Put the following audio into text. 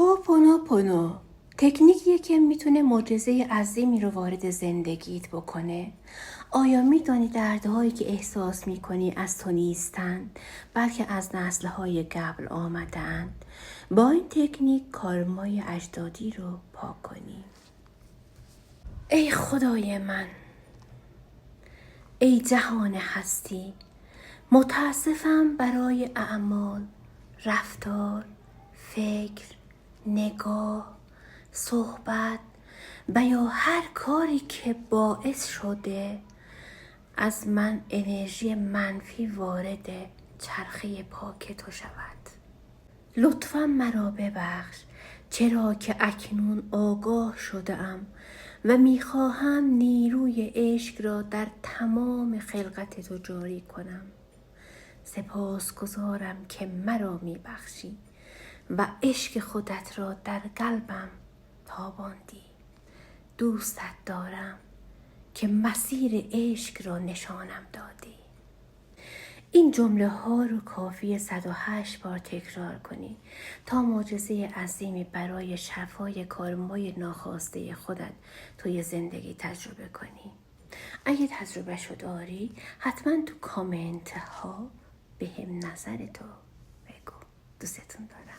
هوپونوپونو تکنیکیه که میتونه معجزه عظیمی رو وارد زندگیت بکنه. آیا میدانی دردهایی که احساس میکنی از تو نیستند، بلکه از نسلهای قبل آمدند؟ با این تکنیک کارمای اجدادی رو پاک کنی. ای خدای من، ای جهان هستی، متاسفم برای اعمال، رفتار، فکر، نگاه، صحبت و یا هر کاری که باعث شده از من انرژی منفی وارد چرخه پاک تو شود. لطفاً مرا ببخش، چرا که اکنون آگاه شده‌ام و میخواهم نیروی عشق را در تمام خلقت تو جاری کنم. سپاسگزارم که مرا میبخشی و عشق خودت را در قلبم تاباندی. دوستت دارم که مسیر عشق را نشانم دادی. این جمله ها رو کافیه 108 بار تکرار کنی تا معجزه عظیمی برای شفای کارمای ناخواسته خودت توی زندگی تجربه کنی. اگه تجربه شو داری، حتما تو کامنت ها به هم نظرتو بگو. دوستتون دارم.